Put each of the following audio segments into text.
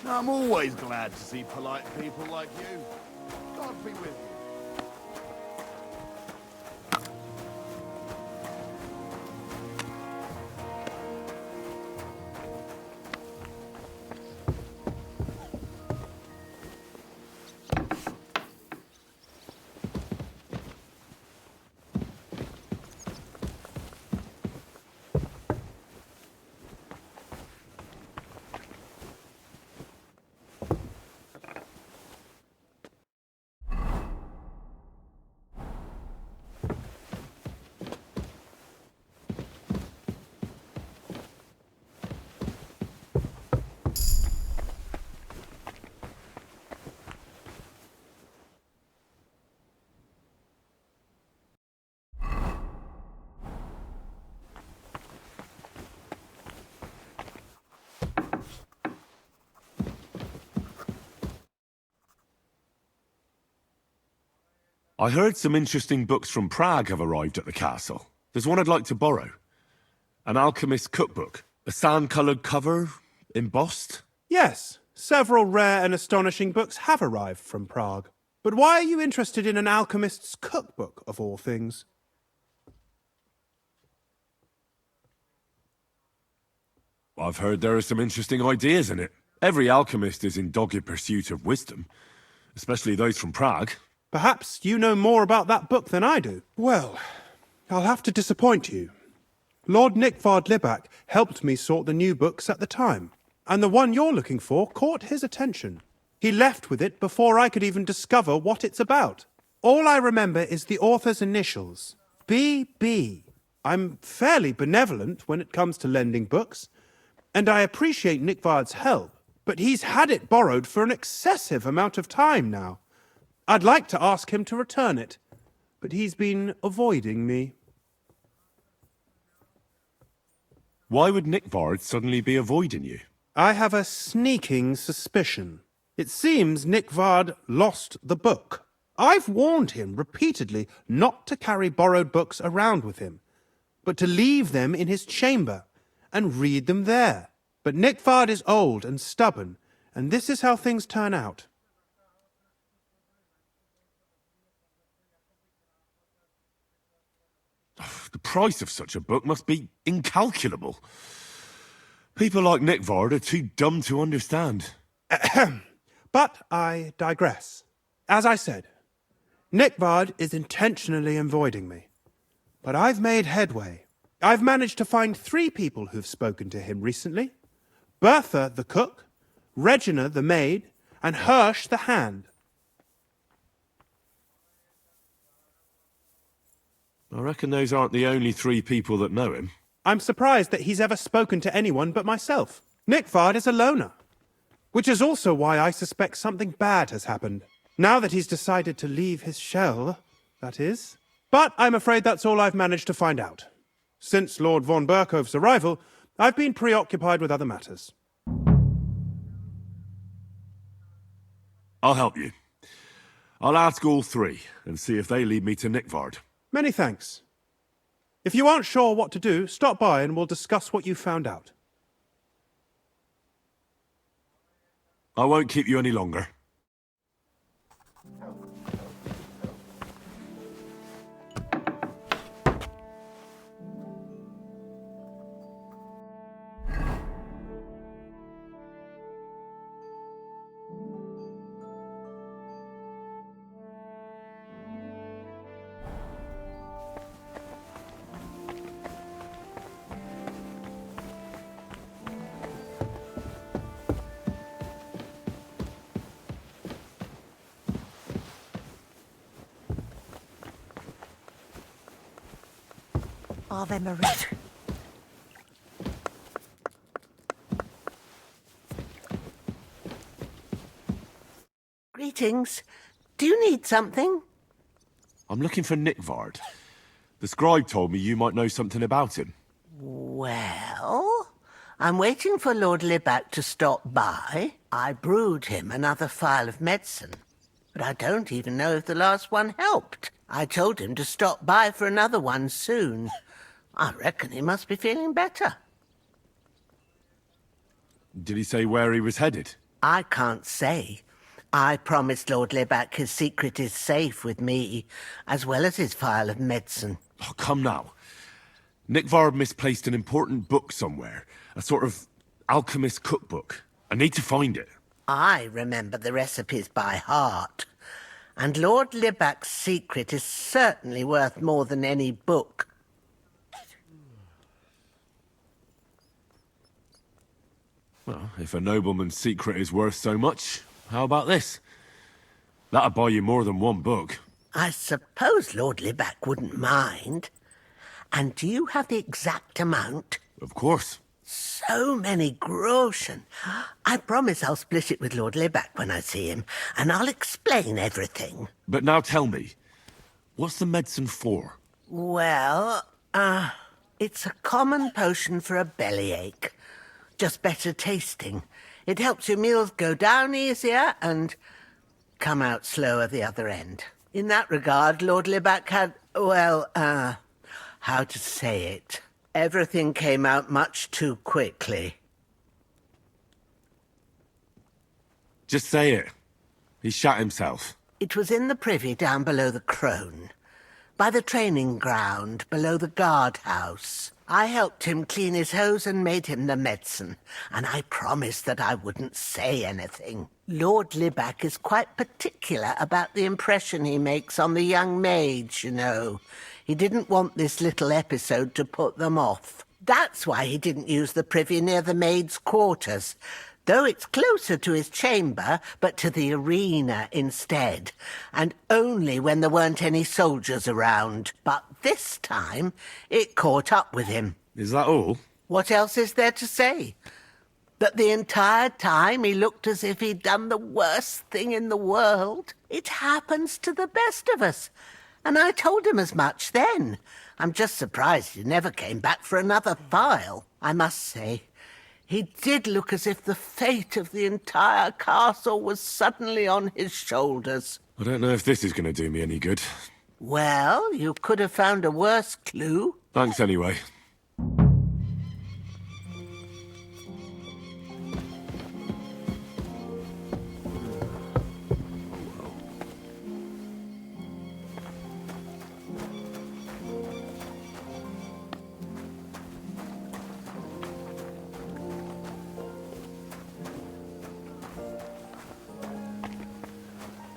I'm always glad to see polite people like you. God be with you. I heard some interesting books from Prague have arrived at the castle. There's one I'd like to borrow. An alchemist's cookbook. A sand-coloured cover, embossed. Yes, several rare and astonishing books have arrived from Prague. But why are you interested in an alchemist's cookbook, of all things? I've heard there are some interesting ideas in it. Every alchemist is in dogged pursuit of wisdom, especially those from Prague. Perhaps you know more about that book than I do. Well, I'll have to disappoint you. Lord Nickvard Libak helped me sort the new books at the time, and the one you're looking for caught his attention. He left with it before I could even discover what it's about. All I remember is the author's initials, B.B. I'm fairly benevolent when it comes to lending books, and I appreciate Nickvard's help, but he's had it borrowed for an excessive amount of time now. I'd like to ask him to return it, but he's been avoiding me. Why would Nickvard suddenly be avoiding you? I have a sneaking suspicion. It seems Nickvard lost the book. I've warned him repeatedly not to carry borrowed books around with him, but to leave them in his chamber and read them there. But Nickvard is old and stubborn, and this is how things turn out. The price of such a book must be incalculable. People like Nickvard are too dumb to understand. But I digress. As I said, Nickvard is intentionally avoiding me. But I've made headway. I've managed to find 3 people who've spoken to him recently. Bertha, the cook, Regina, the maid, and Hirsch, the hand. I reckon those aren't the only 3 people that know him. I'm surprised that he's ever spoken to anyone but myself. Nickvard is a loner. Which is also why I suspect something bad has happened. Now that he's decided to leave his shell, that is. But I'm afraid that's all I've managed to find out. Since Lord von Berkove's arrival, I've been preoccupied with other matters. I'll help you. I'll ask all 3 and see if they lead me to Nickvard. Many thanks. If you aren't sure what to do, stop by and we'll discuss what you found out. I won't keep you any longer. Ave Maria. Greetings. Do you need something? I'm looking for Nickvard. The scribe told me you might know something about him. Well, I'm waiting for Lord Libak to stop by. I brewed him another phial of medicine, but I don't even know if the last one helped. I told him to stop by for another one soon. I reckon he must be feeling better. Did he say where he was headed? I can't say. I promised Lord Libac his secret is safe with me, as well as his phial of medicine. Oh, come now. Nickvard misplaced an important book somewhere. A sort of alchemist cookbook. I need to find it. I remember the recipes by heart. And Lord Libac's secret is certainly worth more than any book. Well, if a nobleman's secret is worth so much, how about this? That'll buy you more than one book. I suppose Lord Libac wouldn't mind. And do you have the exact amount? Of course. So many groschen. I promise I'll split it with Lord Libac when I see him, and I'll explain everything. But now tell me, what's the medicine for? Well, it's a common potion for a bellyache. Just better tasting. It helps your meals go down easier and come out slower the other end. In that regard, Lord Libac had, well, how to say it? Everything came out much too quickly. Just say it. He shot himself. It was in the privy down below the Crone, by the training ground below the guardhouse. I helped him clean his hose and made him the medicine, and I promised that I wouldn't say anything. Lord Libac is quite particular about the impression he makes on the young maids, you know. He didn't want this little episode to put them off. That's why he didn't use the privy near the maids' quarters, though it's closer to his chamber, but to the arena instead, and only when there weren't any soldiers around. But this time, it caught up with him. Is that all? What else is there to say? That the entire time he looked as if he'd done the worst thing in the world. It happens to the best of us. And I told him as much then. I'm just surprised he never came back for another file. I must say, he did look as if the fate of the entire castle was suddenly on his shoulders. I don't know if this is going to do me any good. Well, you could have found a worse clue. Thanks anyway.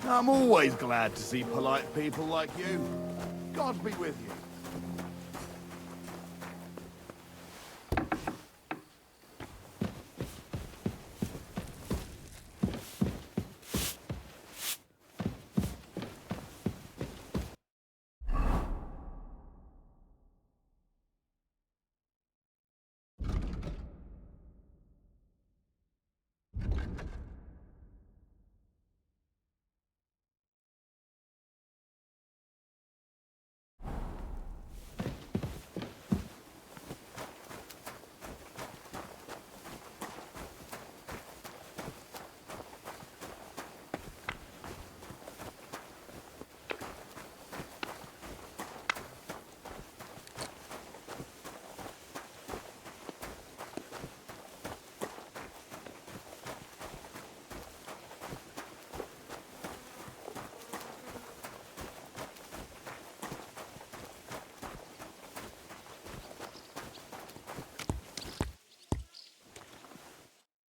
I'm always glad to see polite people like you. God be with you.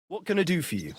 What can I do for you?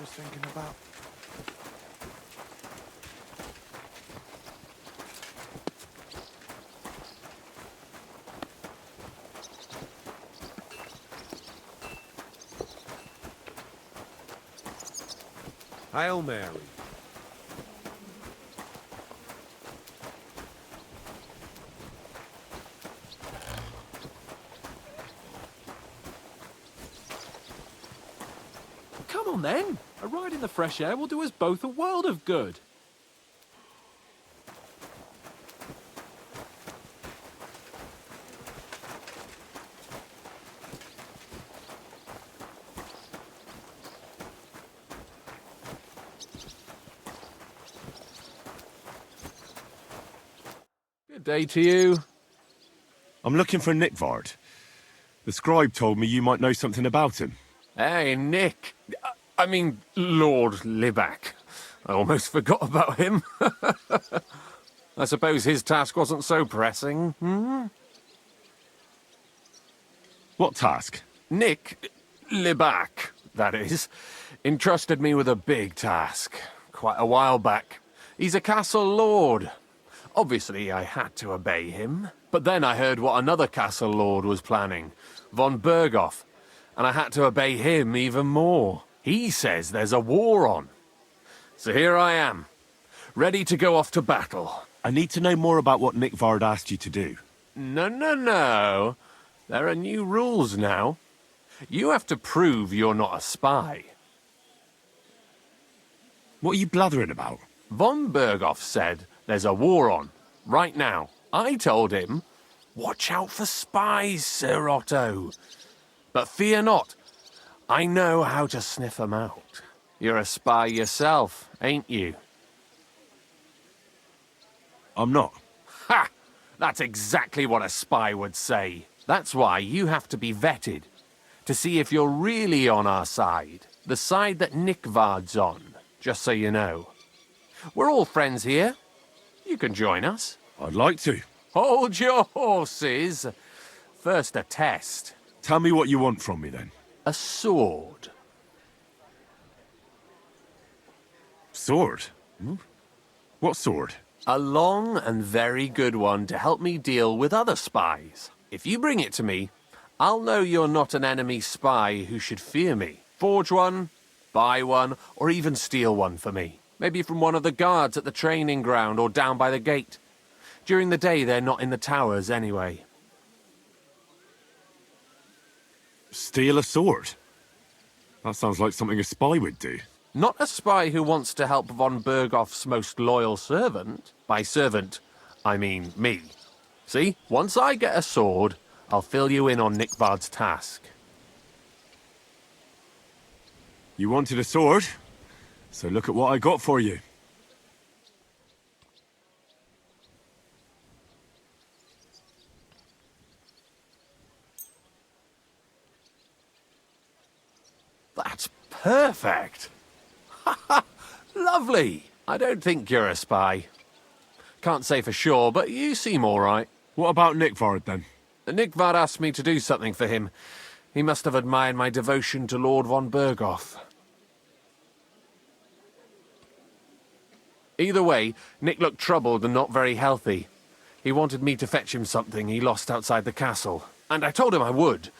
just thinking about. Hail Mary. Come on then. A ride in the fresh air will do us both a world of good. Good day to you. I'm looking for Nickvard. The scribe told me you might know something about him. Hey, Nick. I mean, Lord Libac. I almost forgot about him. I suppose his task wasn't so pressing. Hmm? What task? Nick Libac, that is, entrusted me with a big task quite a while back. He's a castle lord. Obviously, I had to obey him. But then I heard what another castle lord was planning, von Berghoff, and I had to obey him even more. He says there's a war on. So here I am, ready to go off to battle. I need to know more about what Nickvard asked you to do. No. There are new rules now. You have to prove you're not a spy. What are you blathering about? Von Berghoff said there's a war on, right now. I told him, watch out for spies, Sir Otto. But fear not, I know how to sniff them out. You're a spy yourself, ain't you? I'm not. Ha! That's exactly what a spy would say. That's why you have to be vetted, to see if you're really on our side. The side that Nickvard's on, just so you know. We're all friends here. You can join us. I'd like to. Hold your horses. First a test. Tell me what you want from me, then. A sword. Sword? Hmm? What sword? A long and very good one to help me deal with other spies. If you bring it to me, I'll know you're not an enemy spy who should fear me. Forge one, buy one, or even steal one for me. Maybe from one of the guards at the training ground or down by the gate. During the day, they're not in the towers anyway. Steal a sword? That sounds like something a spy would do. Not a spy who wants to help von Berghoff's most loyal servant. By servant, I mean me. See, once I get a sword, I'll fill you in on Nickvard's task. You wanted a sword? So look at what I got for you. That's perfect. Lovely. I don't think you're a spy. Can't say for sure, but you seem all right. What about Nickvard, then? Nickvard asked me to do something for him. He must have admired my devotion to Lord von Berghoff. Either way, Nick looked troubled and not very healthy. He wanted me to fetch him something he lost outside the castle. And I told him I would.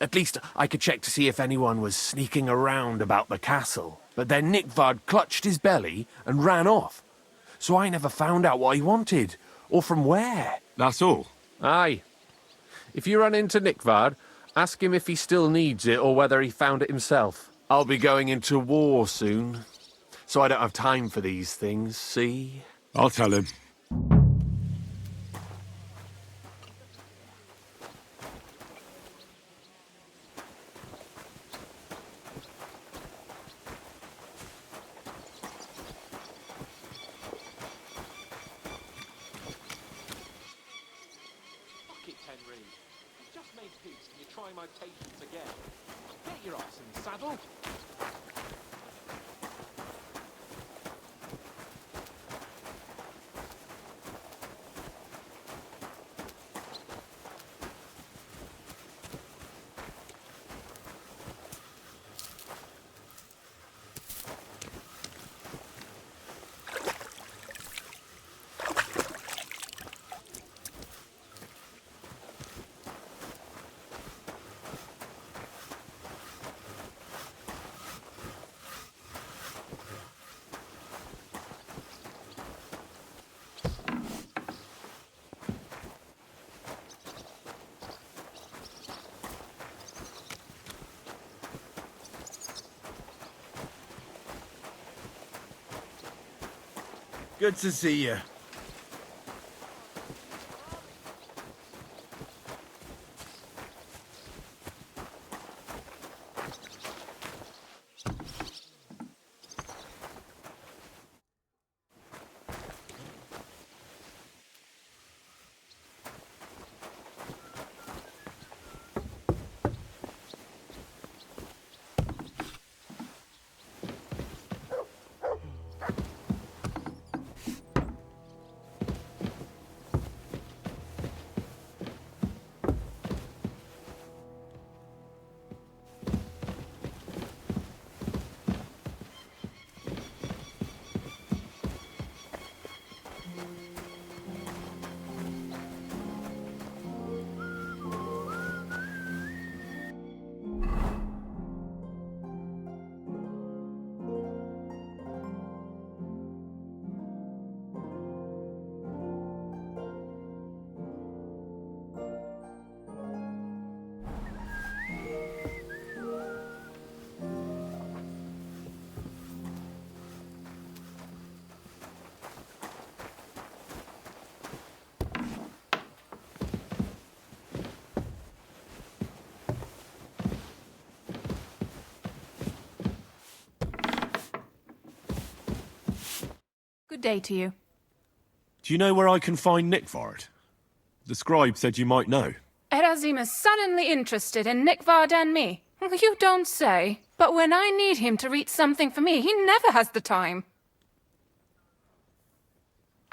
At least I could check to see if anyone was sneaking around about the castle. But then Nickvard clutched his belly and ran off. So I never found out what he wanted, or from where. That's all? Aye. If you run into Nickvard, ask him if he still needs it or whether he found it himself. I'll be going into war soon, so I don't have time for these things, see? I'll tell him. Fuck it, Henry. I've just made peace and you're trying my patience again. Get your ass in the saddle. Good to see you. Good day to you. Do you know where I can find Nickvard? The scribe said you might know. Erazim is suddenly interested in Nickvard and me. You don't say. But when I need him to read something for me, he never has the time.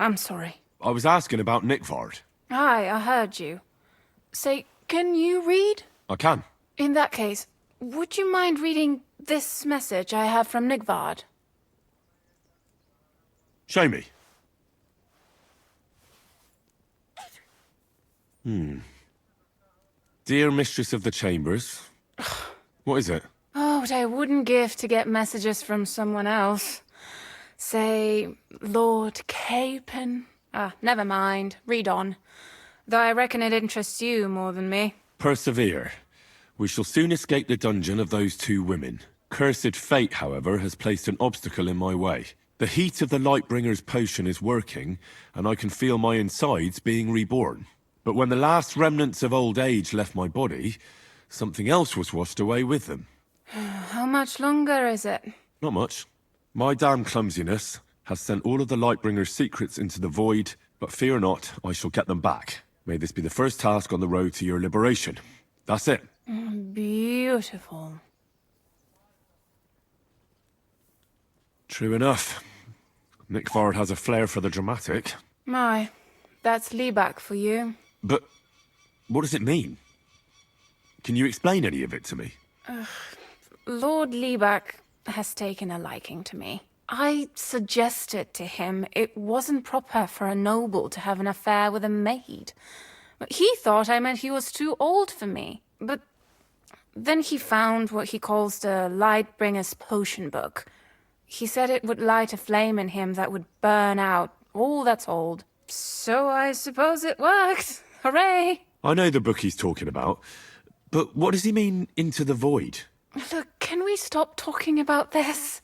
I'm sorry. I was asking about Nickvard. Aye, I heard you. Say, can you read? I can. In that case, would you mind reading this message I have from Nickvard? Show me. Dear Mistress of the Chambers. What is it? Oh, what I wouldn't give to get messages from someone else. Say, Lord Capon. Never mind. Read on. Though I reckon it interests you more than me. Persevere. We shall soon escape the dungeon of those two women. Cursed fate, however, has placed an obstacle in my way. The heat of the Lightbringer's potion is working, and I can feel my insides being reborn. But when the last remnants of old age left my body, something else was washed away with them. How much longer is it? Not much. My damn clumsiness has sent all of the Lightbringer's secrets into the void, but fear not, I shall get them back. May this be the first task on the road to your liberation. That's it. Beautiful. True enough. Nickvard has a flair for the dramatic. My, that's Libak for you. But what does it mean? Can you explain any of it to me? Lord Libak has taken a liking to me. I suggested to him it wasn't proper for a noble to have an affair with a maid. But he thought I meant he was too old for me. But then he found what he calls the Lightbringer's potion book. He said it would light a flame in him that would burn out all that's old. So I suppose it worked. Hooray! I know the book he's talking about, but what does he mean, into the void? Look, can we stop talking about this?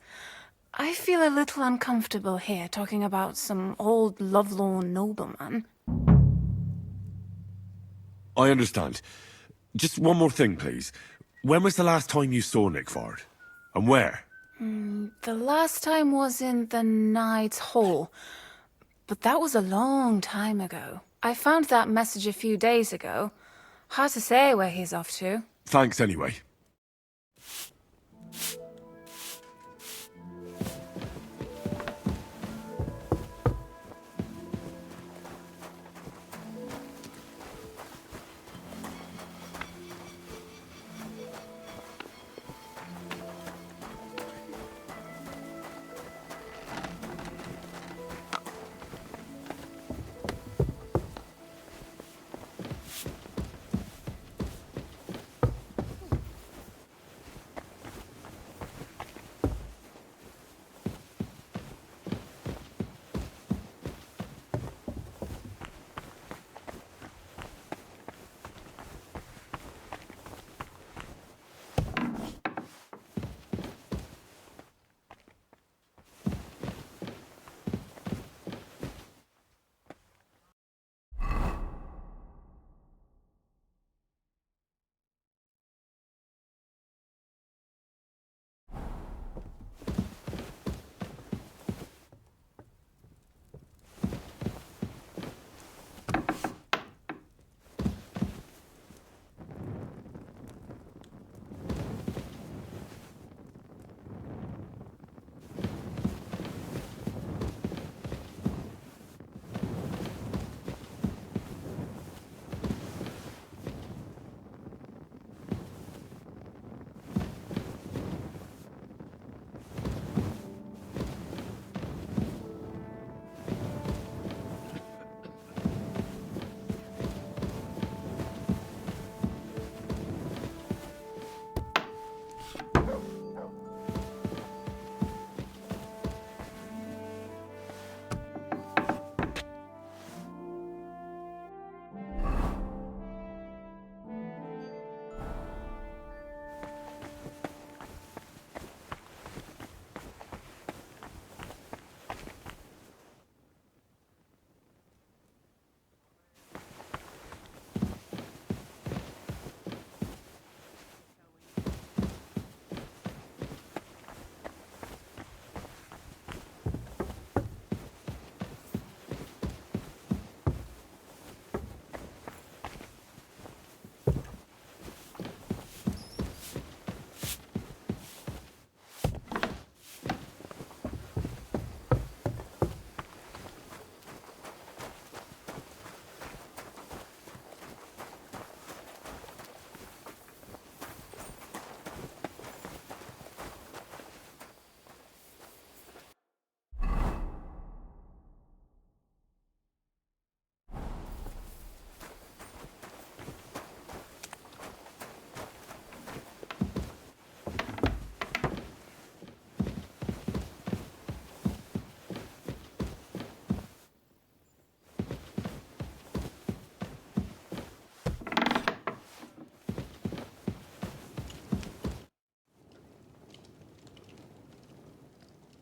I feel a little uncomfortable here talking about some old lovelorn nobleman. I understand. Just one more thing, please. When was the last time you saw Nickvard? And where? The last time was in the Knight's Hall, but that was a long time ago. I found that message a few days ago. Hard to say where he's off to. Thanks anyway.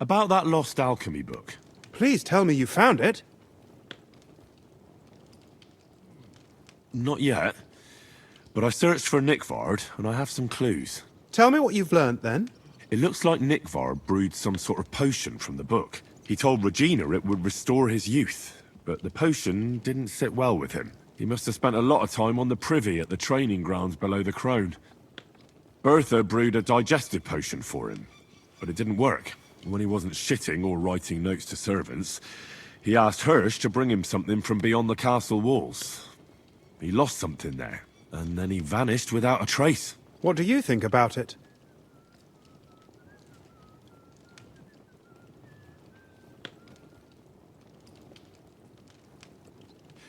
About that lost alchemy book. Please tell me you found it. Not yet. But I searched for Nickvard, and I have some clues. Tell me what you've learnt then. It looks like Nickvard brewed some sort of potion from the book. He told Regina it would restore his youth, but the potion didn't sit well with him. He must have spent a lot of time on the privy at the training grounds below the Crone. Bertha brewed a digestive potion for him, but it didn't work. When he wasn't shitting or writing notes to servants, he asked Hirsch to bring him something from beyond the castle walls. He lost something there, and then he vanished without a trace. What do you think about it?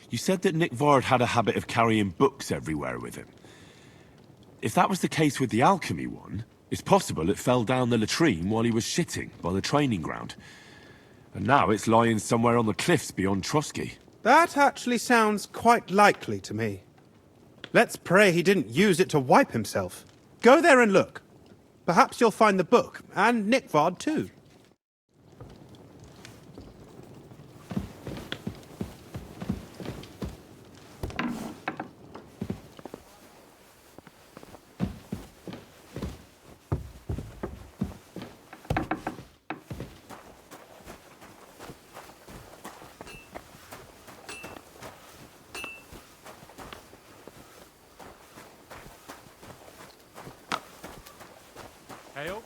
You said that Nickvard had a habit of carrying books everywhere with him. If that was the case with the alchemy one, it's possible it fell down the latrine while he was shitting by the training ground. And now it's lying somewhere on the cliffs beyond Trosky. That actually sounds quite likely to me. Let's pray he didn't use it to wipe himself. Go there and look. Perhaps you'll find the book, and Nickvard too. Hail.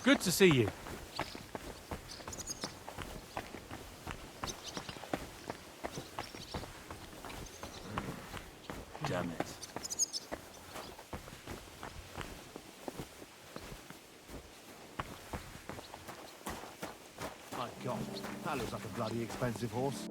Good to see you. Damn it. My God, that looks like a bloody expensive horse.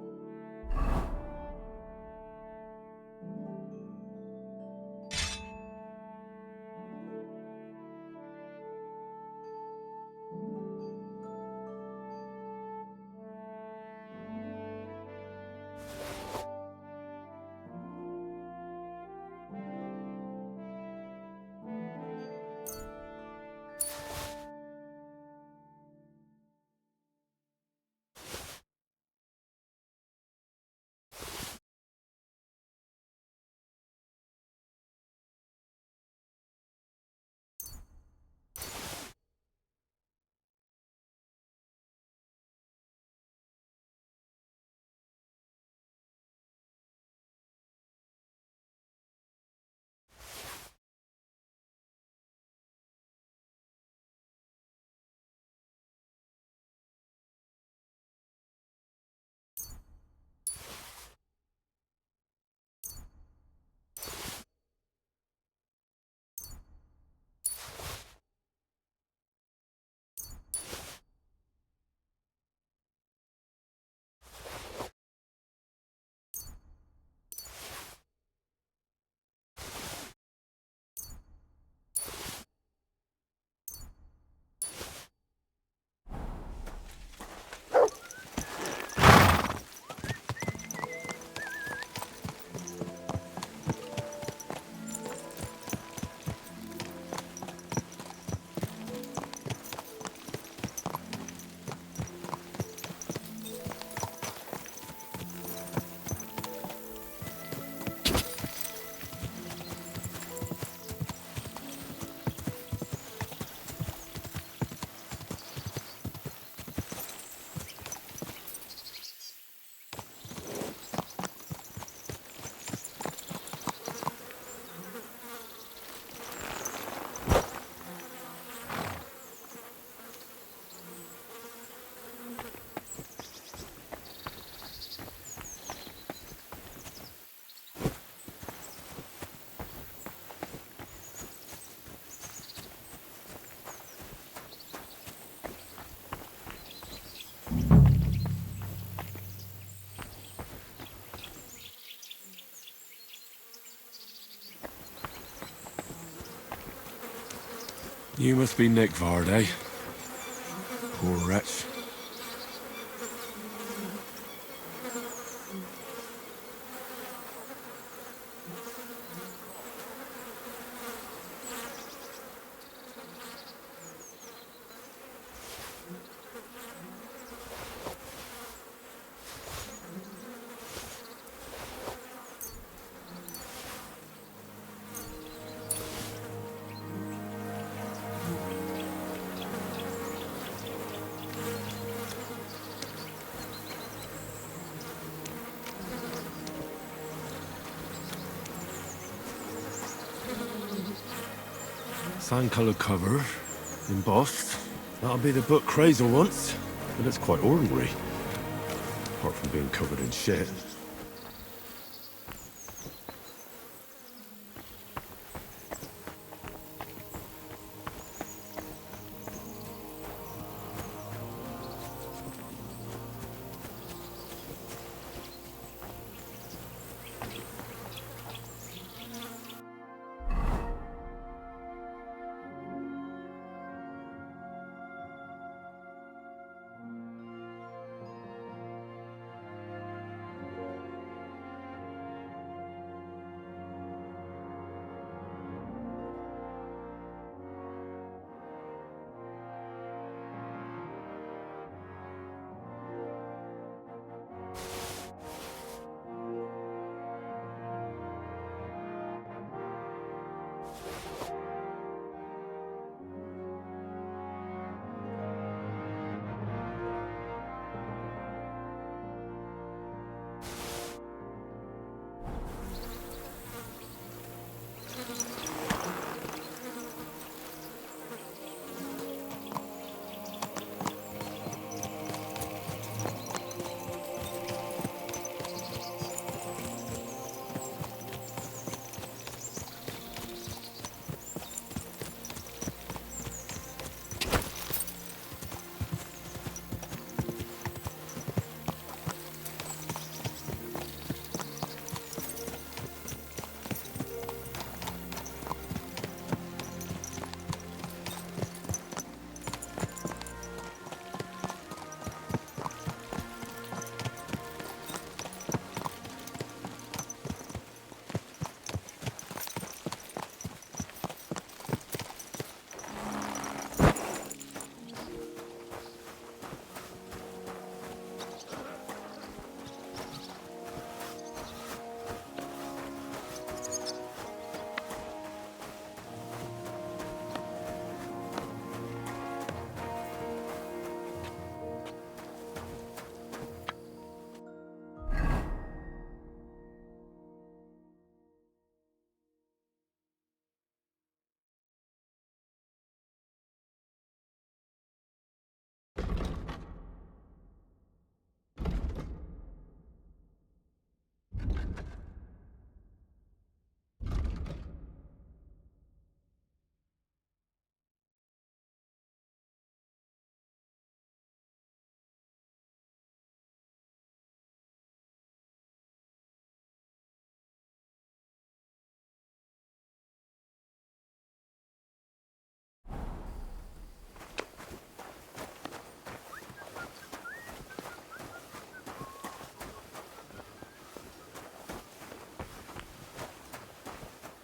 You must be Nick Vard, eh? Poor wretch. Sand-coloured cover, embossed. That'll be the book Crazel wants, but it's quite ordinary, apart from being covered in shit.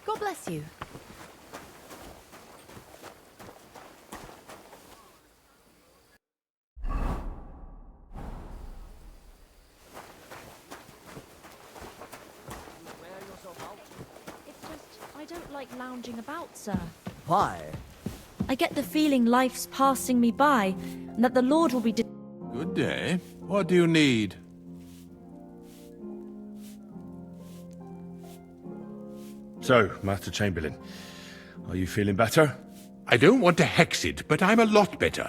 God bless you. It's just, I don't like lounging about, sir. Why? I get the feeling life's passing me by, and that the Lord will be... Good day. What do you need? So, Master Chamberlain, are you feeling better? I don't want to hex it, but I'm a lot better.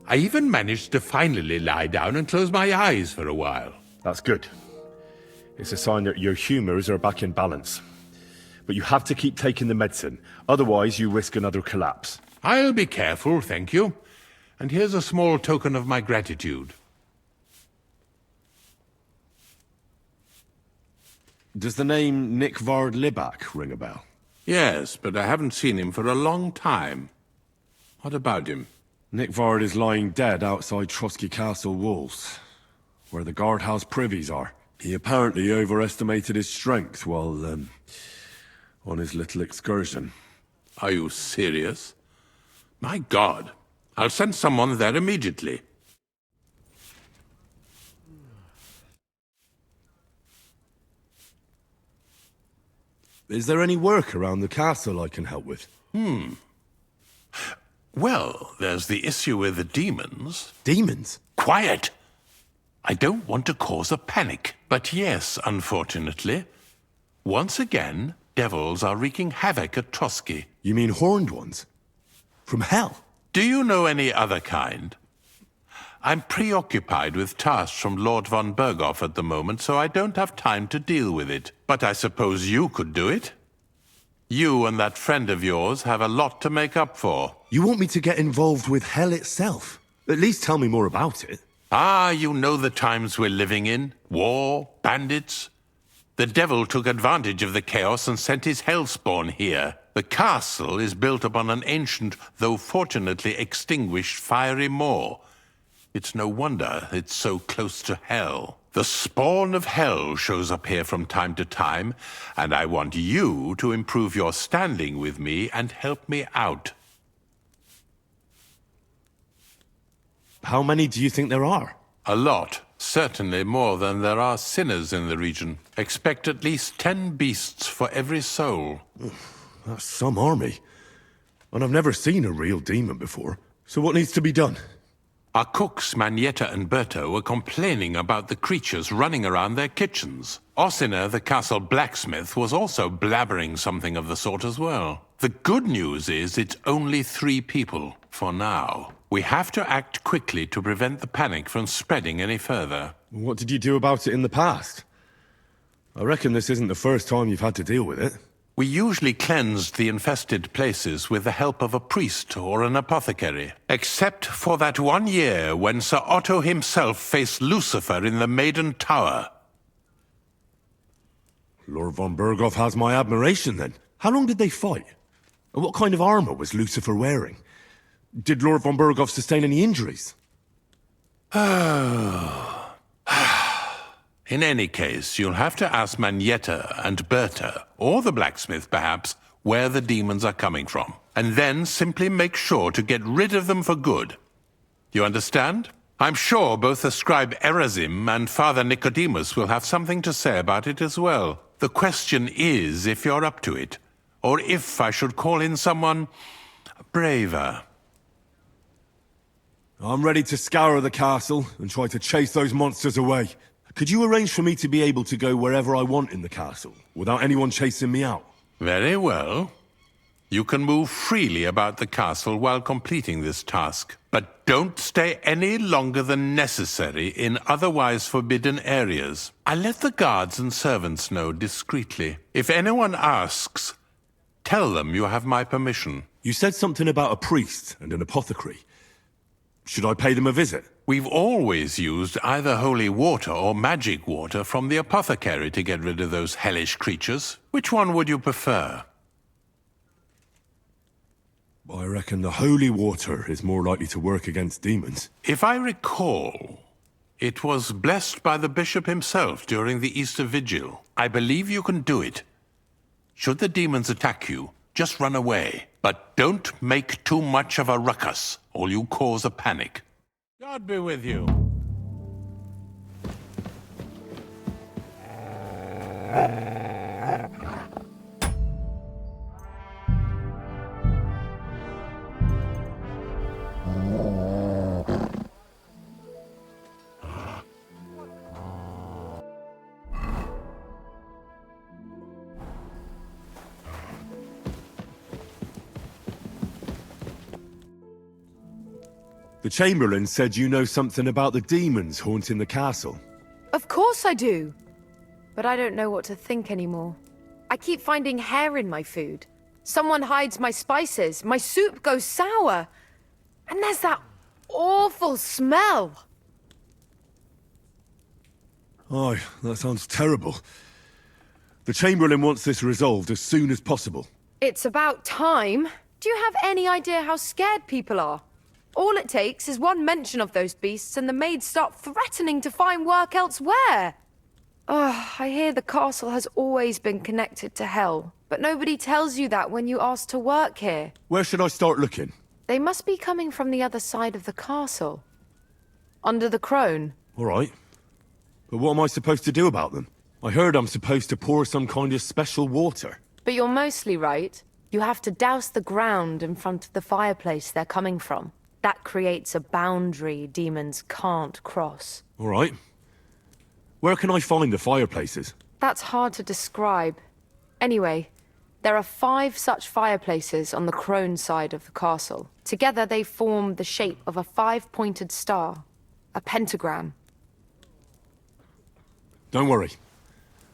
I even managed to finally lie down and close my eyes for a while. That's good. It's a sign that your humours are back in balance. But you have to keep taking the medicine, otherwise you risk another collapse. I'll be careful, thank you. And here's a small token of my gratitude. Does the name Nick Vard Libak ring a bell? Yes, but I haven't seen him for a long time. What about him? Nickvard is lying dead outside Trosky Castle walls, where the guardhouse privies are. He apparently overestimated his strength while, on his little excursion. Are you serious? My God. I'll send someone there immediately. Is there any work around the castle I can help with? Well, there's the issue with the demons. Demons? Quiet! I don't want to cause a panic. But yes, unfortunately, once again, devils are wreaking havoc at Trosky. You mean horned ones? From hell? Do you know any other kind? I'm preoccupied with tasks from Lord von Berghoff at the moment, so I don't have time to deal with it. But I suppose you could do it? You and that friend of yours have a lot to make up for. You want me to get involved with hell itself? At least tell me more about it. Ah, you know the times we're living in. War, bandits. The devil took advantage of the chaos and sent his hellspawn here. The castle is built upon an ancient, though fortunately extinguished, fiery moor. It's no wonder it's so close to hell. The spawn of hell shows up here from time to time, and I want you to improve your standing with me and help me out. How many do you think there are? A lot. Certainly more than there are sinners in the region. Expect at least 10 beasts for every soul. That's some army. And I've never seen a real demon before. So what needs to be done? Our cooks, Manietta and Berto, were complaining about the creatures running around their kitchens. Ossina, the castle blacksmith, was also blabbering something of the sort as well. The good news is it's only 3 people, for now. We have to act quickly to prevent the panic from spreading any further. What did you do about it in the past? I reckon this isn't the first time you've had to deal with it. We usually cleansed the infested places with the help of a priest or an apothecary. Except for that one year when Sir Otto himself faced Lucifer in the Maiden Tower. Lord von Berghoff has my admiration, then. How long did they fight? And what kind of armor was Lucifer wearing? Did Lord von Berghoff sustain any injuries? In any case, you'll have to ask Manietta and Berta, or the blacksmith perhaps, where the demons are coming from. And then simply make sure to get rid of them for good. You understand? I'm sure both the scribe Erazim and Father Nicodemus will have something to say about it as well. The question is if you're up to it, or if I should call in someone braver. I'm ready to scour the castle and try to chase those monsters away. Could you arrange for me to be able to go wherever I want in the castle, without anyone chasing me out? Very well. You can move freely about the castle while completing this task, but don't stay any longer than necessary in otherwise forbidden areas. I'll let the guards and servants know discreetly. If anyone asks, tell them you have my permission. You said something about a priest and an apothecary. Should I pay them a visit? We've always used either holy water or magic water from the apothecary to get rid of those hellish creatures. Which one would you prefer? I reckon the holy water is more likely to work against demons. If I recall, it was blessed by the bishop himself during the Easter Vigil. I believe you can do it. Should the demons attack you, just run away. But don't make too much of a ruckus, or you cause a panic. God be with you. The Chamberlain said you know something about the demons haunting the castle. Of course I do. But I don't know what to think anymore. I keep finding hair in my food. Someone hides my spices. My soup goes sour. And there's that awful smell. Oh, that sounds terrible. The Chamberlain wants this resolved as soon as possible. It's about time. Do you have any idea how scared people are? All it takes is one mention of those beasts and the maids start threatening to find work elsewhere. I hear the castle has always been connected to hell, but nobody tells you that when you ask to work here. Where should I start looking? They must be coming from the other side of the castle. Under the crone. All right. But what am I supposed to do about them? I heard I'm supposed to pour some kind of special water. But you're mostly right. You have to douse the ground in front of the fireplace they're coming from. That creates a boundary demons can't cross. All right. Where can I find the fireplaces? That's hard to describe. Anyway, there are 5 such fireplaces on the crone side of the castle. Together they form the shape of a 5-pointed star. A pentagram. Don't worry.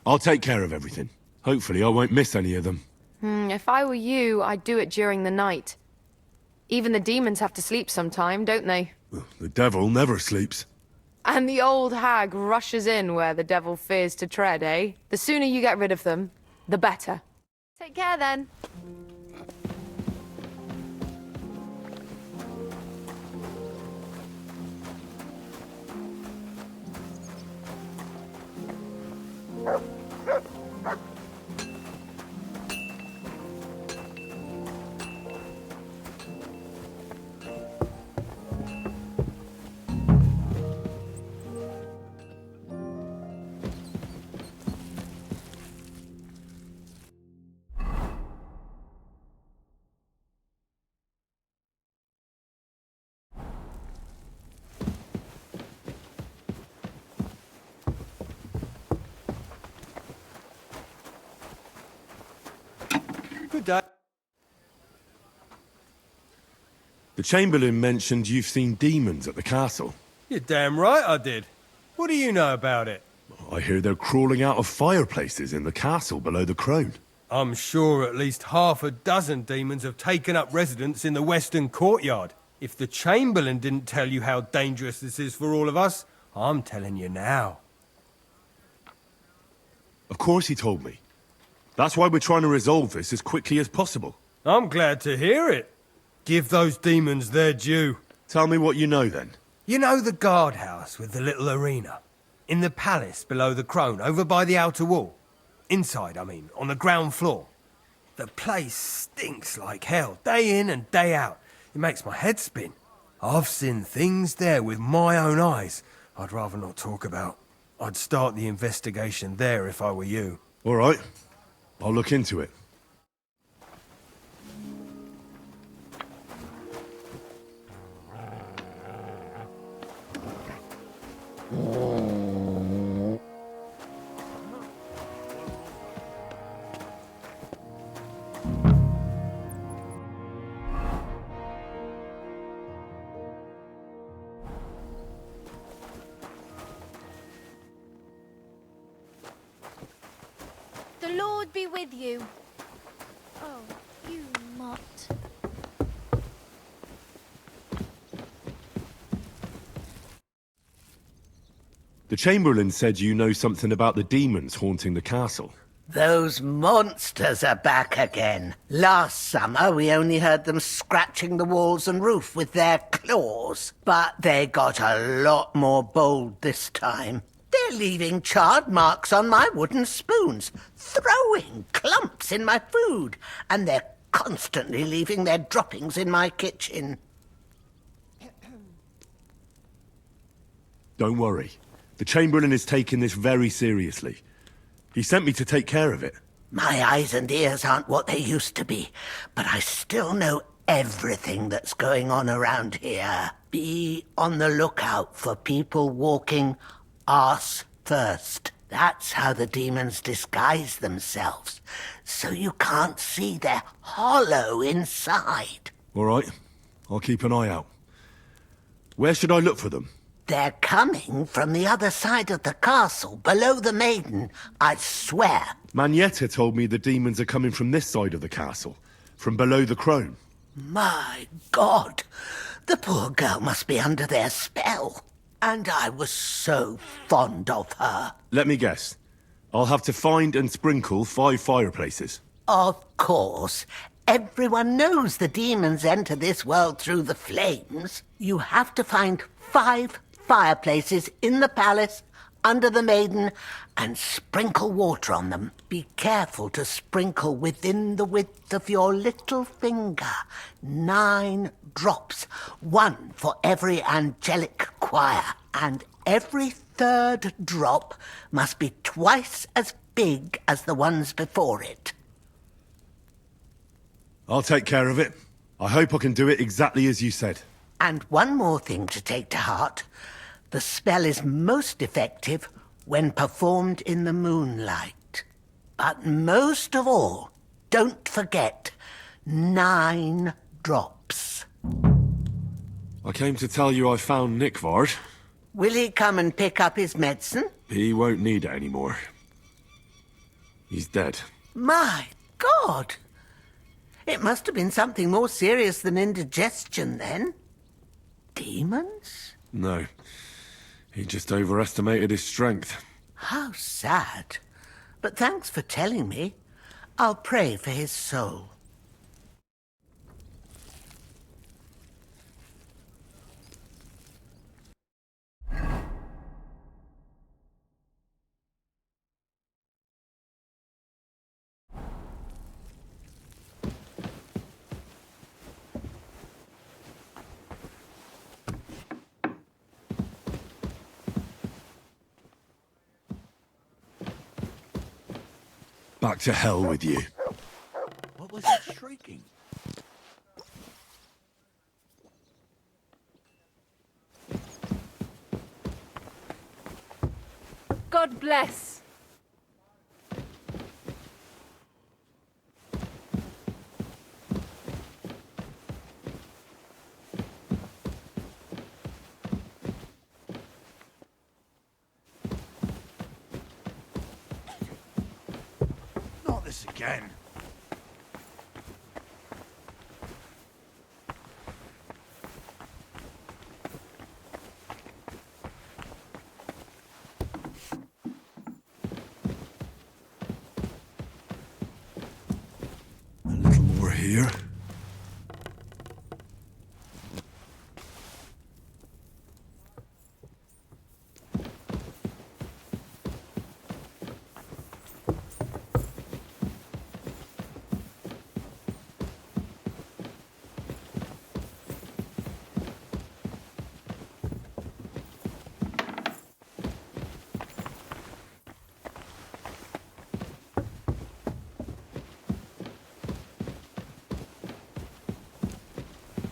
I'll take care of everything. Hopefully I won't miss any of them. If I were you, I'd do it during the night. Even the demons have to sleep sometime, don't they? The devil never sleeps. And the old hag rushes in where the devil fears to tread, eh? The sooner you get rid of them, the better. Take care then. Good day. The Chamberlain mentioned you've seen demons at the castle. You're damn right I did. What do you know about it? I hear they're crawling out of fireplaces in the castle below the crone. I'm sure at least half a dozen demons have taken up residence in the western courtyard. If the Chamberlain didn't tell you how dangerous this is for all of us, I'm telling you now. Of course he told me. That's why we're trying to resolve this as quickly as possible. I'm glad to hear it. Give those demons their due. Tell me what you know then. You know the guardhouse with the little arena? In the palace below the crone, over by the outer wall? Inside, I mean, on the ground floor. The place stinks like hell, day in and day out. It makes my head spin. I've seen things there with my own eyes I'd rather not talk about. I'd start the investigation there if I were you. All right. I'll look into it. The Lord be with you. Oh, you mutt. The Chamberlain said you know something about the demons haunting the castle. Those monsters are back again. Last summer, we only heard them scratching the walls and roof with their claws. But they got a lot more bold this time. They're leaving charred marks on my wooden spoons, throwing clumps in my food, and they're constantly leaving their droppings in my kitchen. Don't worry. The Chamberlain is taking this very seriously. He sent me to take care of it. My eyes and ears aren't what they used to be, but I still know everything that's going on around here. Be on the lookout for people walking arse first. That's how the demons disguise themselves, so you can't see their hollow inside. All right. I'll keep an eye out. Where should I look for them? They're coming from the other side of the castle, below the maiden, I swear. Manietta told me the demons are coming from this side of the castle, from below the crone. My God, the poor girl must be under their spell. And I was so fond of her. Let me guess. I'll have to find and sprinkle 5 fireplaces. Of course, Everyone knows the demons enter this world through the flames. You have to find 5 fireplaces in the palace under the maiden and sprinkle water on them. Be careful to sprinkle within the width of your little finger. 9 drops, 1 for every angelic choir, and every 3rd drop must be twice as big as the ones before it. I'll take care of it. I hope I can do it exactly as you said. And one more thing to take to heart. The spell is most effective when performed in the moonlight. But most of all, don't forget 9 drops. I came to tell you I found Nickvard. Will he come and pick up his medicine? He won't need it anymore. He's dead. My God! It must have been something more serious than indigestion, then. Demons? No. He just overestimated his strength. How sad. But thanks for telling me. I'll pray for his soul. Back to hell with you. What was it shrieking? God bless. Not this again. A little more here.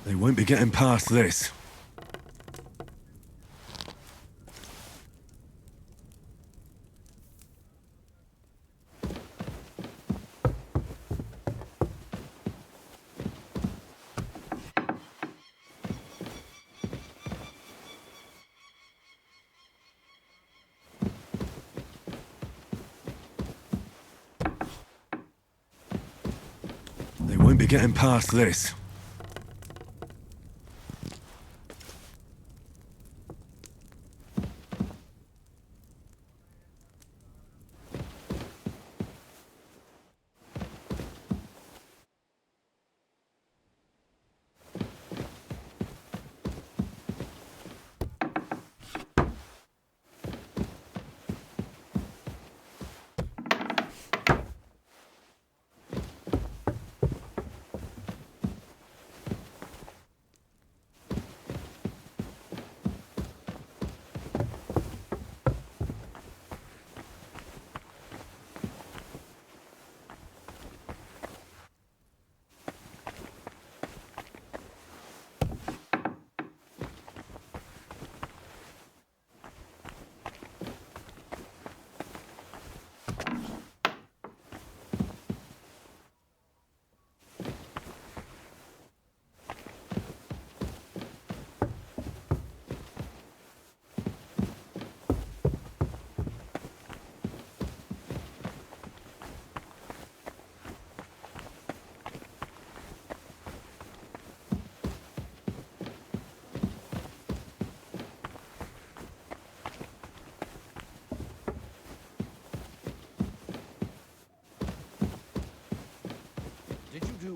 They won't be getting past this. They won't be getting past this.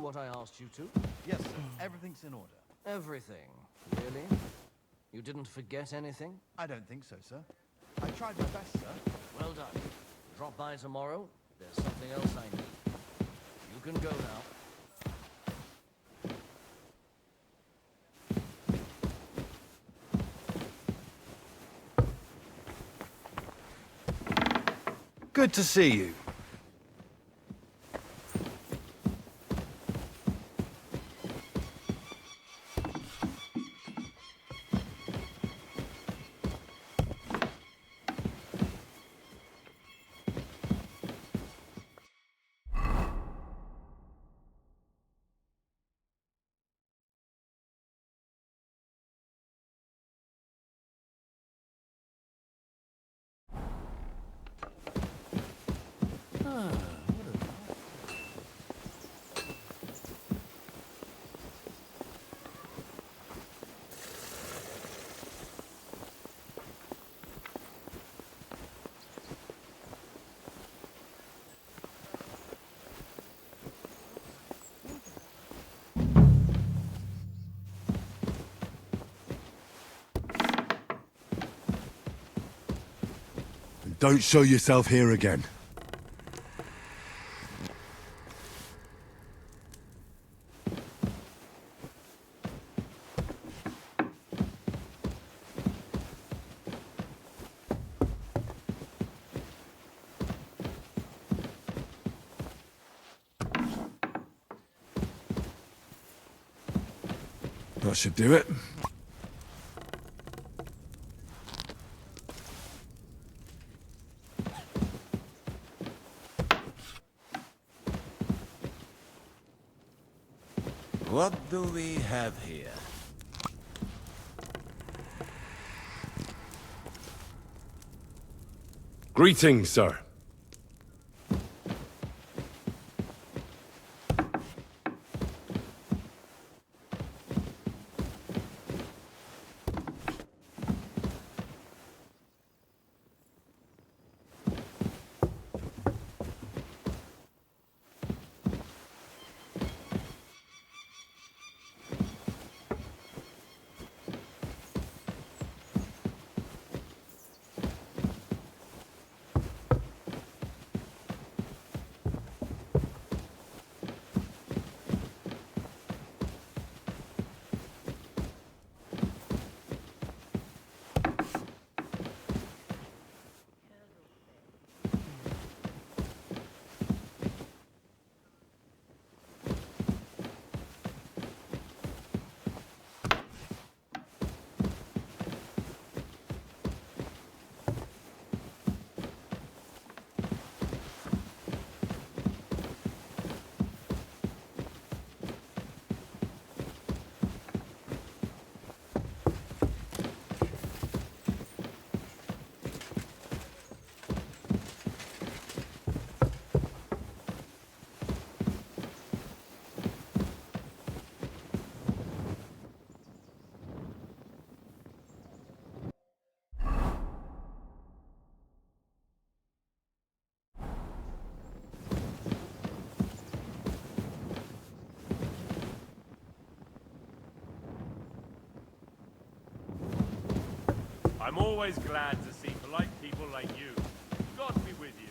what I asked you to? Yes, sir. Everything's in order. Everything. Really? You didn't forget anything? I don't think so, sir. I tried my best, sir. Well done. Drop by tomorrow. There's something else I need. You can go now. Good to see you. Don't show yourself here again. That should do it. What do we have here? Greetings, sir. I'm always glad to see polite people like you. God be with you.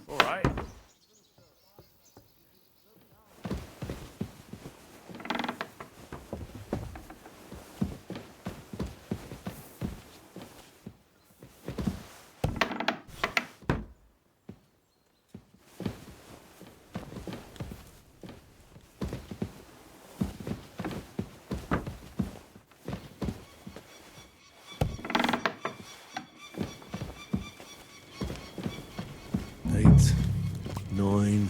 All right. Eight, nine.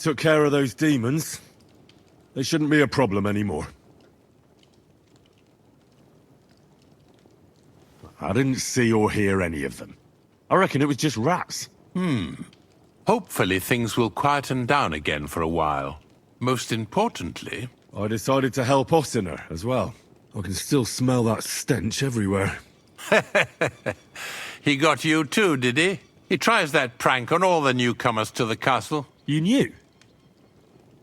took care of those demons. They shouldn't be a problem anymore. I didn't see or hear any of them. I reckon it was just rats. Hopefully things will quieten down again for a while. Most importantly... I decided to help Ossiner as well. I can still smell that stench everywhere. He got you too, did he? He tries that prank on all the newcomers to the castle. You knew?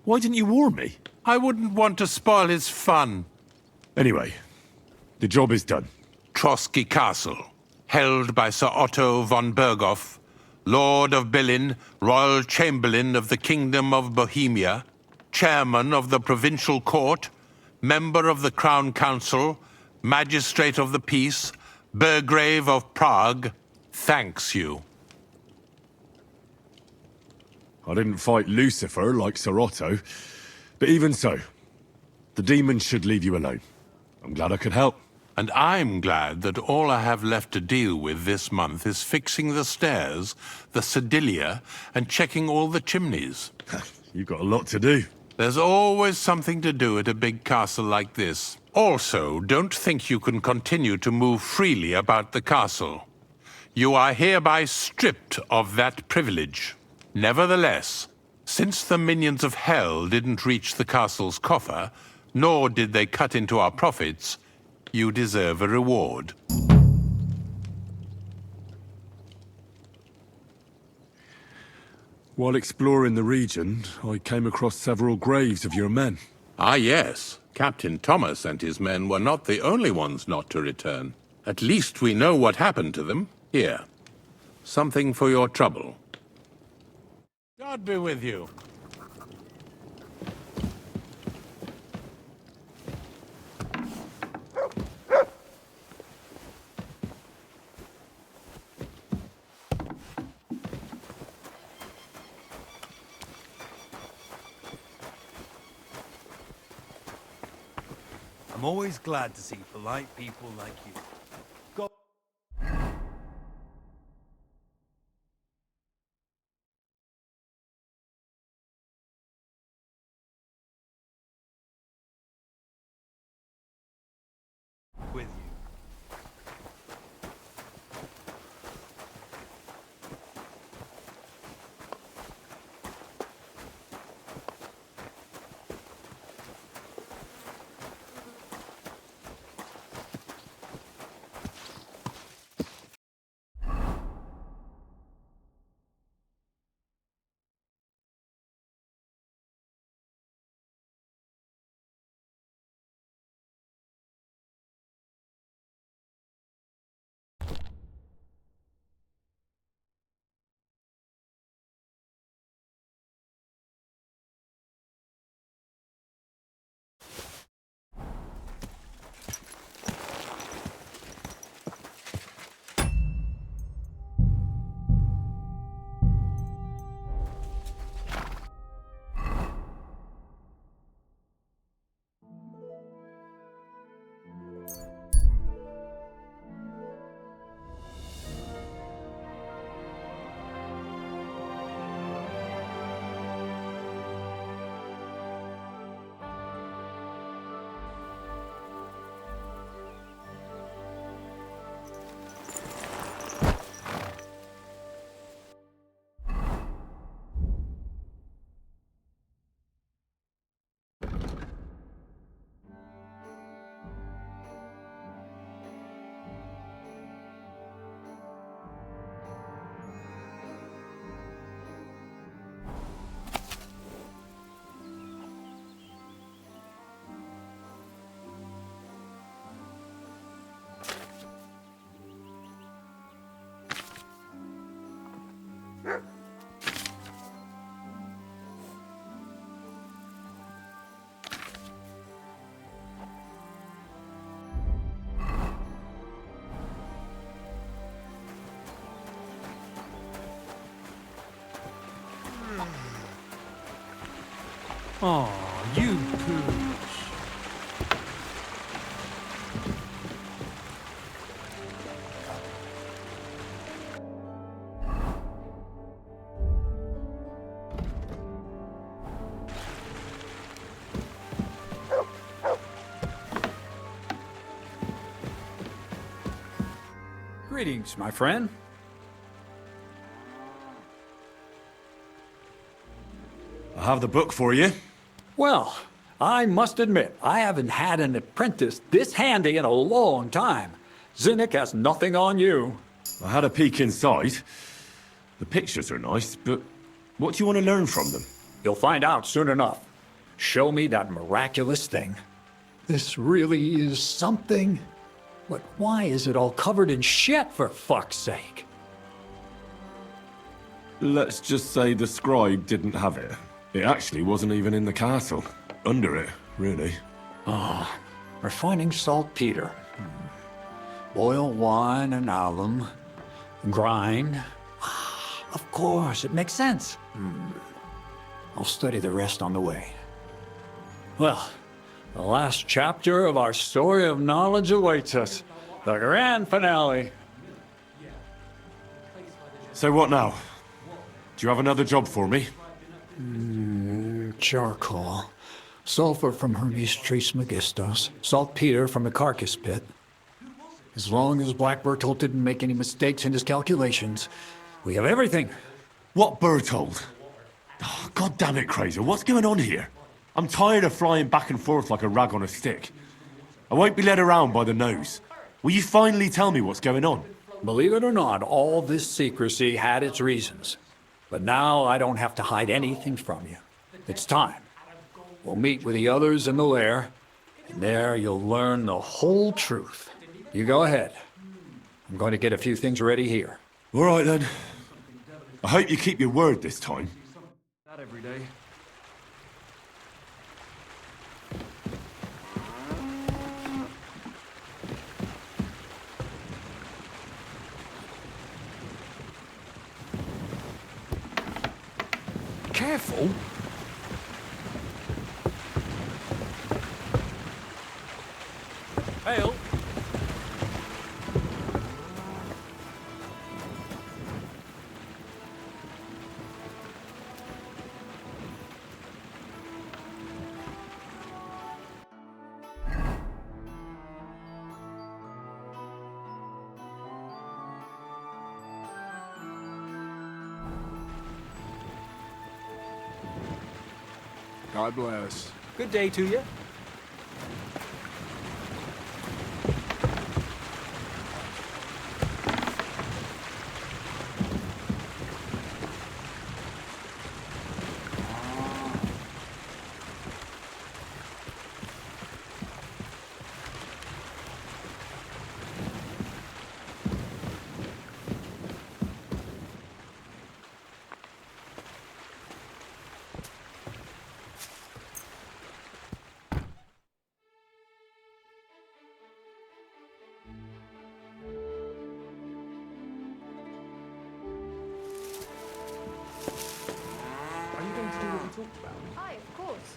Why didn't you warn me? I wouldn't want to spoil his fun. Anyway, the job is done. Trosky Castle, held by Sir Otto von Berghoff, Lord of Billin, Royal Chamberlain of the Kingdom of Bohemia, Chairman of the Provincial Court, Member of the Crown Council, Magistrate of the Peace, Burgrave of Prague, thanks you. I didn't fight Lucifer like Sir Otto, but even so, the demons should leave you alone. I'm glad I could help. And I'm glad that all I have left to deal with this month is fixing the stairs, the sedilia, and checking all the chimneys. You've got a lot to do. There's always something to do at a big castle like this. Also, don't think you can continue to move freely about the castle. You are hereby stripped of that privilege. Nevertheless, since the minions of hell didn't reach the castle's coffer, nor did they cut into our profits, you deserve a reward. While exploring the region, I came across several graves of your men. Ah, yes. Captain Thomas and his men were not the only ones not to return. At least we know what happened to them. Here. Something for your trouble. God be with you. I'm always glad to see polite people like you. Go. With you. Aw, you pooch. Greetings, my friend. I have the book for you. Well, I must admit, I haven't had an apprentice this handy in a long time. Zinnik has nothing on you. I had a peek inside. The pictures are nice, but what do you want to learn from them? You'll find out soon enough. Show me that miraculous thing. This really is something. But why is it all covered in shit, for fuck's sake? Let's just say the scribe didn't have it. It actually wasn't even in the castle. Under it, really. Ah, refining saltpeter. Boil wine and alum. Grind. Of course, it makes sense. I'll study the rest on the way. Well, the last chapter of our story of knowledge awaits us. The grand finale. So what now? Do you have another job for me? Charcoal. Sulfur from Hermes Trismegistos. Saltpeter from the carcass pit. As long as Black Bertolt didn't make any mistakes in his calculations, we have everything. What Bertolt? Oh, God damn it, Kraser, what's going on here? I'm tired of flying back and forth like a rag on a stick. I won't be led around by the nose. Will you finally tell me what's going on? Believe it or not, all this secrecy had its reasons. But now I don't have to hide anything from you. It's time. We'll meet with the others in the lair, and there you'll learn the whole truth. You go ahead. I'm going to get a few things ready here. All right, then. I hope you keep your word this time. That every day. Careful. Hail. God bless. Good day to you. Aye, of course.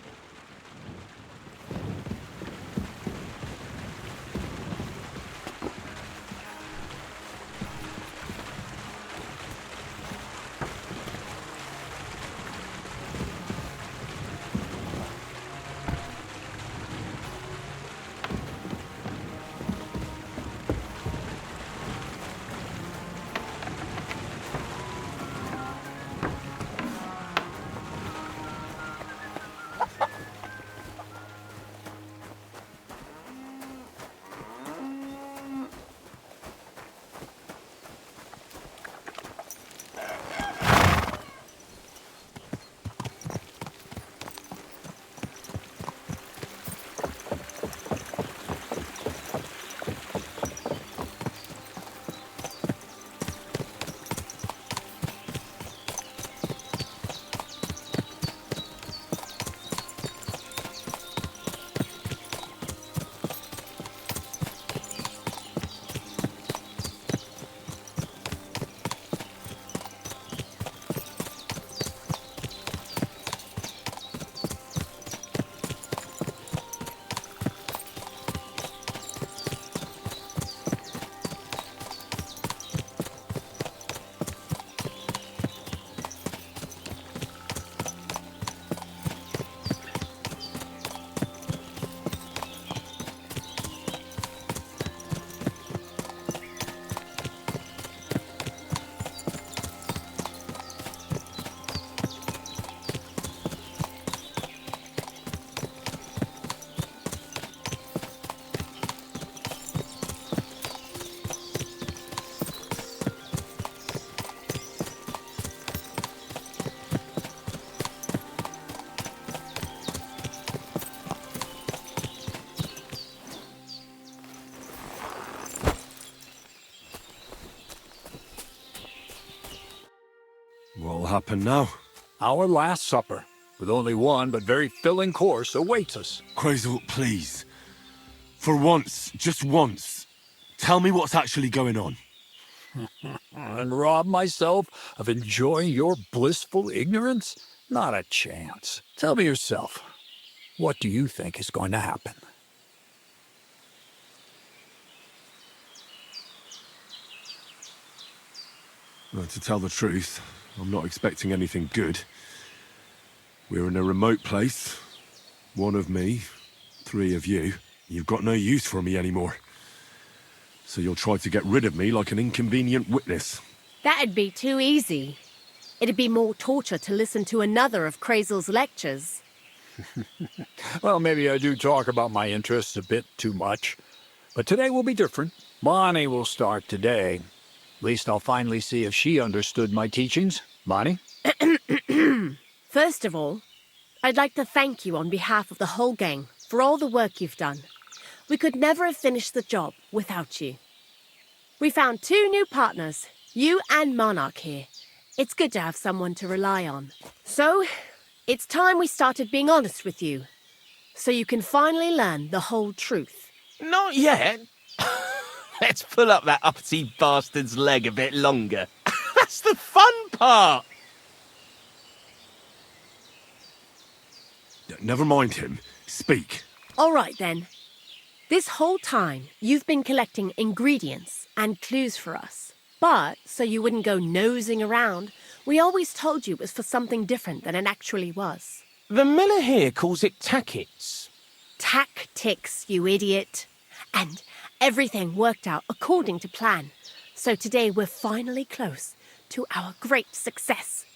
happen now? Our last supper, with only one but very filling course, awaits us. Crazel, please. For once, just once, tell me what's actually going on. And rob myself of enjoying your blissful ignorance? Not a chance. Tell me yourself, what do you think is going to happen? Well, to tell the truth, I'm not expecting anything good. We're in a remote place. One of me, 3 of you. You've got no use for me anymore. So you'll try to get rid of me like an inconvenient witness. That'd be too easy. It'd be more torture to listen to another of Crazel's lectures. Well, maybe I do talk about my interests a bit too much. But today will be different. Bonnie will start today. At least I'll finally see if she understood my teachings. Bonnie? First of all, I'd like to thank you on behalf of the whole gang for all the work you've done. We could never have finished the job without you. We found 2 new partners, you and Monarch here. It's good to have someone to rely on. So, it's time we started being honest with you, so you can finally learn the whole truth. Not yet. Let's pull up that uppity bastard's leg a bit longer. That's the fun part! Never mind him. Speak. All right, then. This whole time, you've been collecting ingredients and clues for us. But, so you wouldn't go nosing around, we always told you it was for something different than it actually was. The miller here calls it tackets. Tactics, you idiot. And everything worked out according to plan. So today we're finally close to our great success.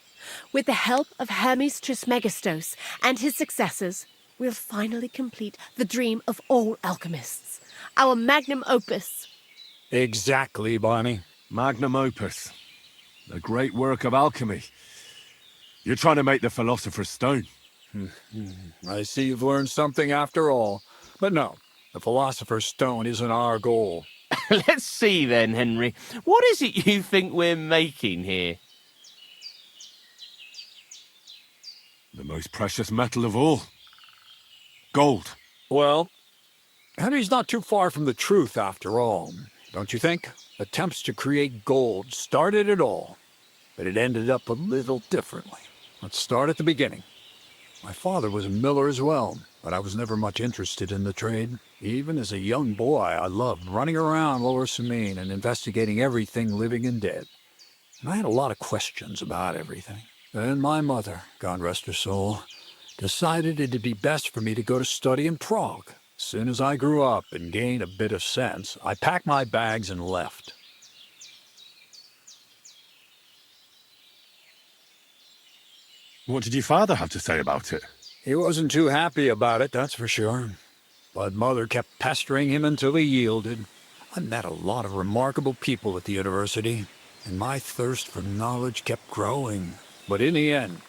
With the help of Hermes Trismegistos and his successors, we'll finally complete the dream of all alchemists. Our magnum opus. Exactly, Bonnie. Magnum opus. A great work of alchemy. You're trying to make the Philosopher's Stone. I see you've learned something after all. But no, the Philosopher's Stone isn't our goal. Let's see then, Henry. What is it you think we're making here? The most precious metal of all. Gold. Well, Henry's not too far from the truth after all, don't you think? Attempts to create gold started it all, but it ended up a little differently. Let's start at the beginning. My father was a miller as well, but I was never much interested in the trade. Even as a young boy, I loved running around Lower Samine and investigating everything living and dead. And I had a lot of questions about everything. Then my mother, God rest her soul, decided it'd be best for me to go to study in Prague. As soon as I grew up and gained a bit of sense, I packed my bags and left. What did your father have to say about it? He wasn't too happy about it, that's for sure. But Mother kept pestering him until he yielded. I met a lot of remarkable people at the university, and my thirst for knowledge kept growing. But in the end,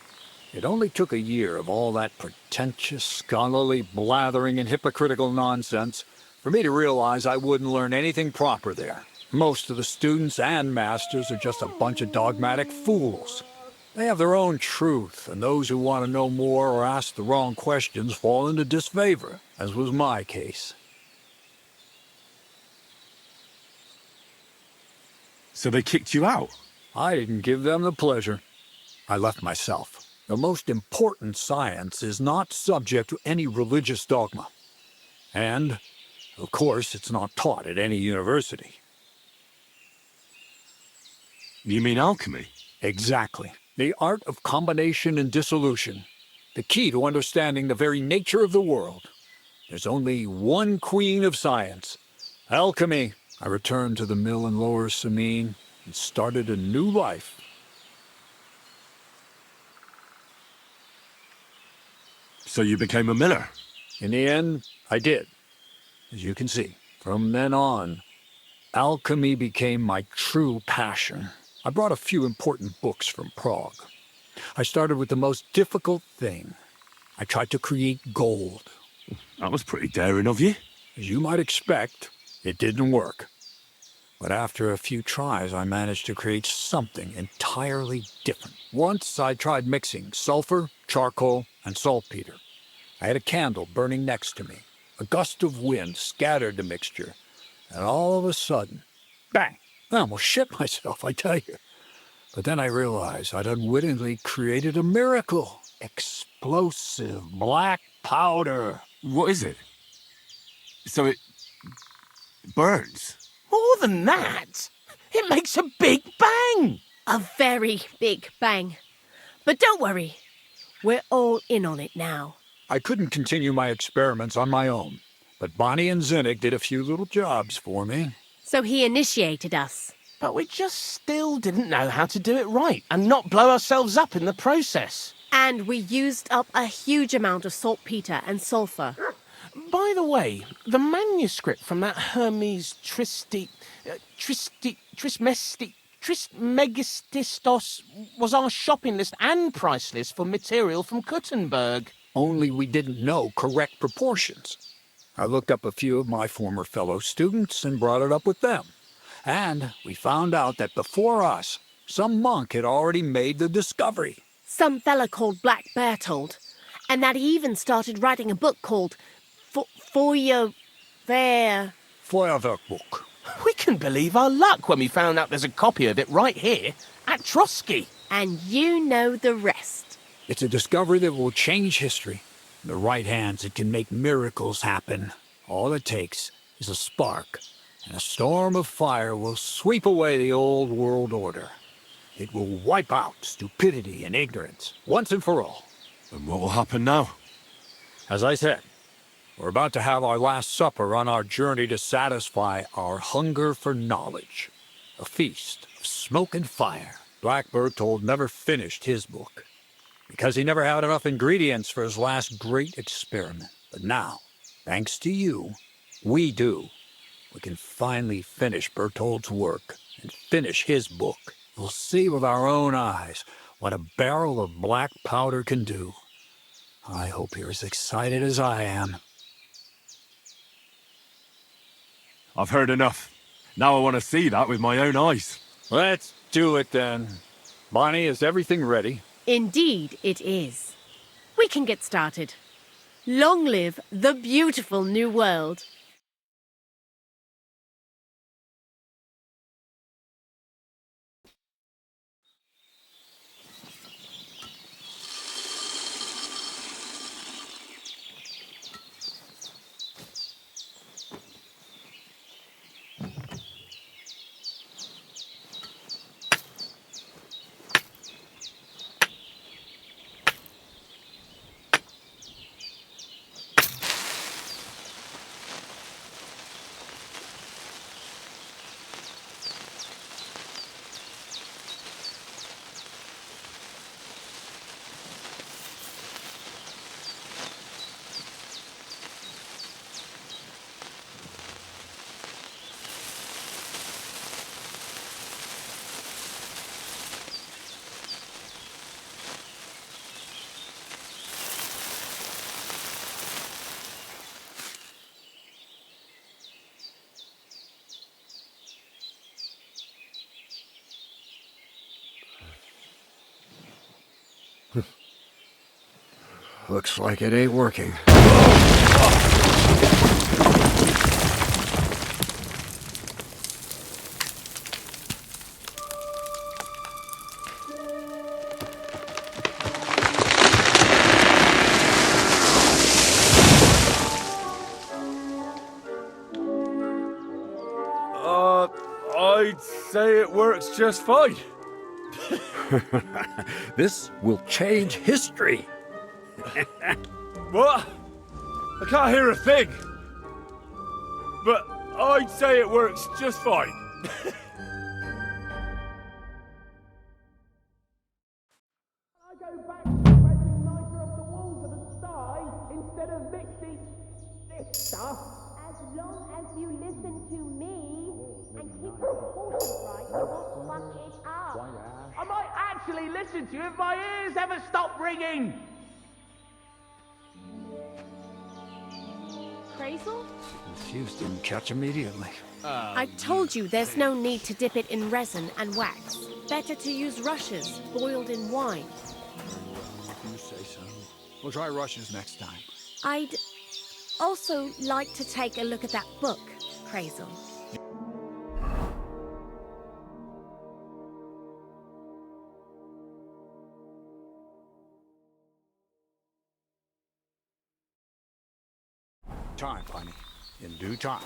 it only took a year of all that pretentious, scholarly blathering and hypocritical nonsense for me to realize I wouldn't learn anything proper there. Most of the students and masters are just a bunch of dogmatic fools. They have their own truth, and those who want to know more or ask the wrong questions fall into disfavor, as was my case. So they kicked you out? I didn't give them the pleasure. I left myself. The most important science is not subject to any religious dogma. And, of course, it's not taught at any university. You mean alchemy? Exactly. The art of combination and dissolution. The key to understanding the very nature of the world. There's only one queen of science. Alchemy. I returned to the mill in Lower Samine and started a new life. So you became a miller? In the end, I did. As you can see. From then on, alchemy became my true passion. I brought a few important books from Prague. I started with the most difficult thing. I tried to create gold. That was pretty daring of you. As you might expect, it didn't work. But after a few tries, I managed to create something entirely different. Once I tried mixing sulfur, charcoal, and saltpeter. I had a candle burning next to me. A gust of wind scattered the mixture, and all of a sudden, bang! I almost shit myself, I tell you. But then I realized I'd unwittingly created a miracle. Explosive black powder. What is it? So it burns? More than that, it makes a big bang. A very big bang. But don't worry, we're all in on it now. I couldn't continue my experiments on my own, but Bonnie and Zinnik did a few little jobs for me. So he initiated us. But we just still didn't know how to do it right and not blow ourselves up in the process. And we used up a huge amount of saltpeter and sulfur. By the way, the manuscript from that Hermes Trismegistos was our shopping list and price list for material from Kuttenberg. Only we didn't know correct proportions. I looked up a few of my former fellow students and brought it up with them. And we found out that before us, some monk had already made the discovery. Some fella called Black Bertold. And that he even started writing a book called Feuerwerkbuch. We couldn't believe our luck when we found out there's a copy of it right here at Trosky. And you know the rest. It's a discovery that will change history. In the right hands, it can make miracles happen. All it takes is a spark, and a storm of fire will sweep away the old world order. It will wipe out stupidity and ignorance, once and for all. And what will happen now? As I said, we're about to have our last supper on our journey to satisfy our hunger for knowledge. A feast of smoke and fire. Black Bertold never finished his book, because he never had enough ingredients for his last great experiment. But now, thanks to you, we do. We can finally finish Bertold's work and finish his book. We'll see with our own eyes what a barrel of black powder can do. I hope you're as excited as I am. I've heard enough. Now I want to see that with my own eyes. Let's do it then. Bonnie, is everything ready? Indeed it is. We can get started. Long live the beautiful new world. Looks like it ain't working. I'd say it works just fine. This will change history. What? I can't hear a thing. But I'd say it works just fine. Instead of mixing this stuff. As long as you listen to me and keep your proportions right, you won't fuck it up. I might actually listen to you if my ears ever stop ringing. Crazel? The fuse didn't catch immediately. I told you there's no need to dip it in resin and wax. Better to use rushes boiled in wine. If you say so. We'll try rushes next time. I'd also like to take a look at that book, Crazel. Time, Bunny. In due time.